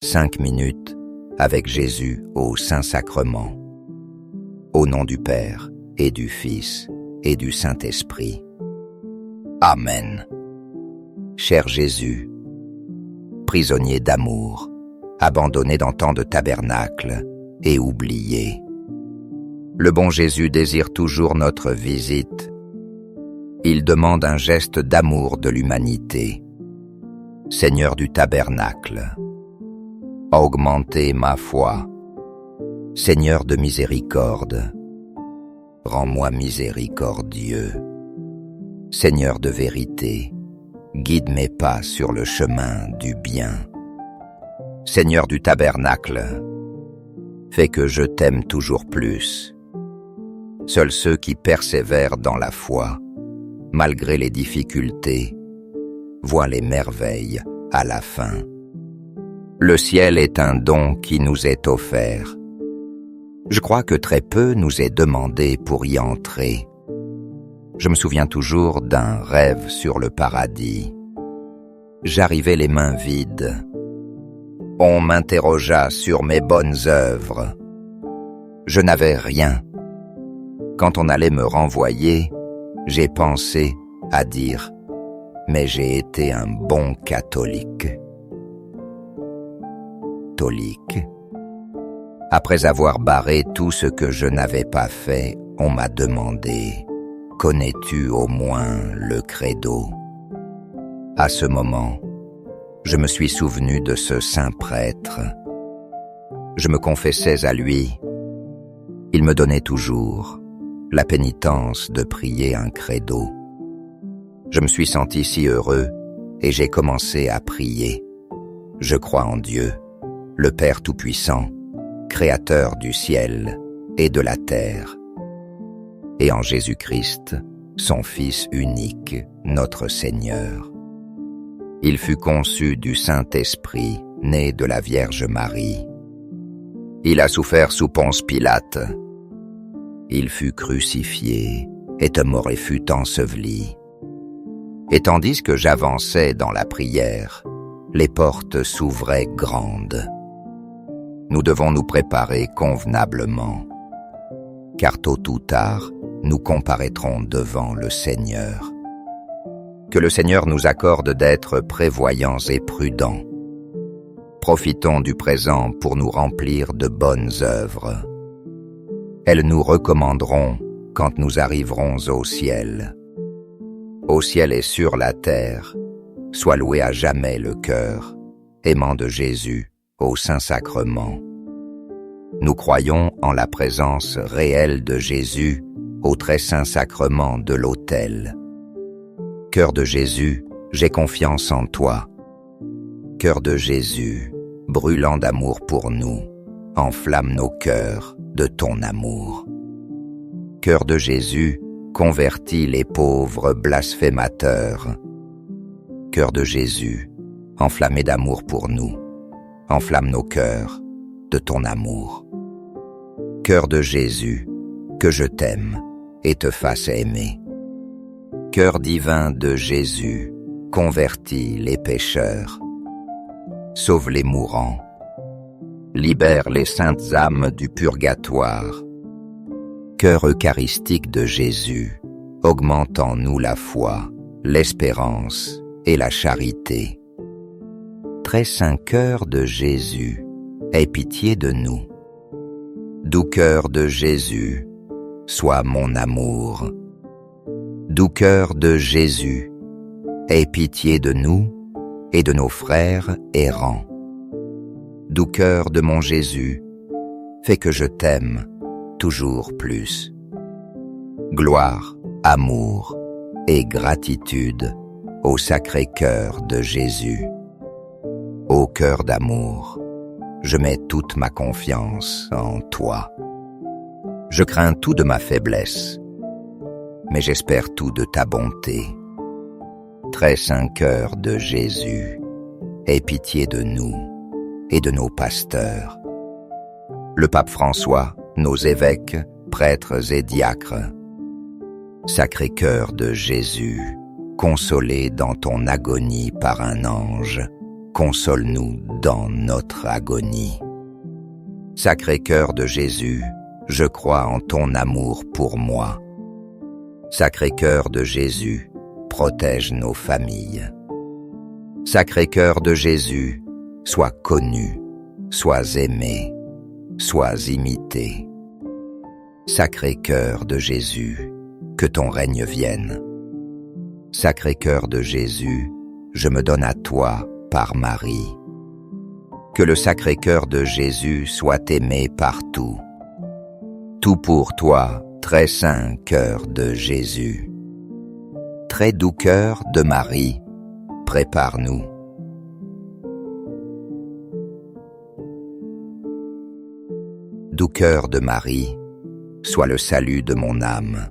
5 minutes avec Jésus au Saint-Sacrement. Au nom du Père, et du Fils, et du Saint-Esprit. Amen. Cher Jésus, prisonnier d'amour, abandonné dans tant de tabernacles et oublié. Le bon Jésus désire toujours notre visite. Il demande un geste d'amour de l'humanité. Seigneur du tabernacle, augmentez ma foi. Seigneur de miséricorde, rends-moi miséricordieux. Seigneur de vérité, guide mes pas sur le chemin du bien. Seigneur du tabernacle, fais que je t'aime toujours plus. Seuls ceux qui persévèrent dans la foi, malgré les difficultés, voient les merveilles à la fin. Le ciel est un don qui nous est offert. Je crois que très peu nous est demandé pour y entrer. Je me souviens toujours d'un rêve sur le paradis. J'arrivais les mains vides. On m'interrogea sur mes bonnes œuvres. Je n'avais rien. Quand on allait me renvoyer, j'ai pensé à dire « Mais j'ai été un bon catholique ». Après avoir barré tout ce que je n'avais pas fait, on m'a demandé « Connais-tu au moins le credo ?» À ce moment, je me suis souvenu de ce saint prêtre. Je me confessais à lui. Il me donnait toujours la pénitence de prier un credo. Je me suis senti si heureux et j'ai commencé à prier. Je crois en Dieu, le Père Tout-Puissant, Créateur du ciel et de la terre, et en Jésus-Christ, son Fils unique, notre Seigneur. Il fut conçu du Saint-Esprit, né de la Vierge Marie. Il a souffert sous Ponce Pilate. Il fut crucifié, est mort et fut enseveli. Et tandis que j'avançais dans la prière, les portes s'ouvraient grandes. Nous devons nous préparer convenablement, car tôt ou tard, nous comparaîtrons devant le Seigneur. Que le Seigneur nous accorde d'être prévoyants et prudents. Profitons du présent pour nous remplir de bonnes œuvres. Elles nous recommanderont quand nous arriverons au ciel. Au ciel et sur la terre, soit loué à jamais le cœur, aimant de Jésus, au Saint-Sacrement. Nous croyons en la présence réelle de Jésus au très saint sacrement de l'autel. Cœur de Jésus, j'ai confiance en toi. Cœur de Jésus, brûlant d'amour pour nous, enflamme nos cœurs de ton amour. Cœur de Jésus, convertis les pauvres blasphémateurs. Cœur de Jésus, enflammé d'amour pour nous, enflamme nos cœurs de ton amour. Cœur de Jésus, que je t'aime et te fasse aimer. Cœur divin de Jésus, convertis les pécheurs. Sauve les mourants. Libère les saintes âmes du purgatoire. Cœur eucharistique de Jésus, augmente en nous la foi, l'espérance et la charité. Très saint cœur de Jésus, aie pitié de nous. Doux cœur de Jésus, sois mon amour. Doux cœur de Jésus, aie pitié de nous et de nos frères errants. Doux cœur de mon Jésus, fais que je t'aime toujours plus. Gloire, amour et gratitude au sacré cœur de Jésus. Ô cœur d'amour, je mets toute ma confiance en toi. Je crains tout de ma faiblesse, mais j'espère tout de ta bonté. Très saint cœur de Jésus, aie pitié de nous et de nos pasteurs. Le pape François, nos évêques, prêtres et diacres. Sacré cœur de Jésus, consolé dans ton agonie par un ange, console-nous dans notre agonie. Sacré-Cœur de Jésus, je crois en ton amour pour moi. Sacré-Cœur de Jésus, protège nos familles. Sacré-Cœur de Jésus, sois connu, sois aimé, sois imité. Sacré-Cœur de Jésus, que ton règne vienne. Sacré-Cœur de Jésus, je me donne à toi par Marie. Que le Sacré-Cœur de Jésus soit aimé partout. Tout pour toi, très saint cœur de Jésus. Très doux cœur de Marie, prépare-nous. Doux cœur de Marie, sois le salut de mon âme.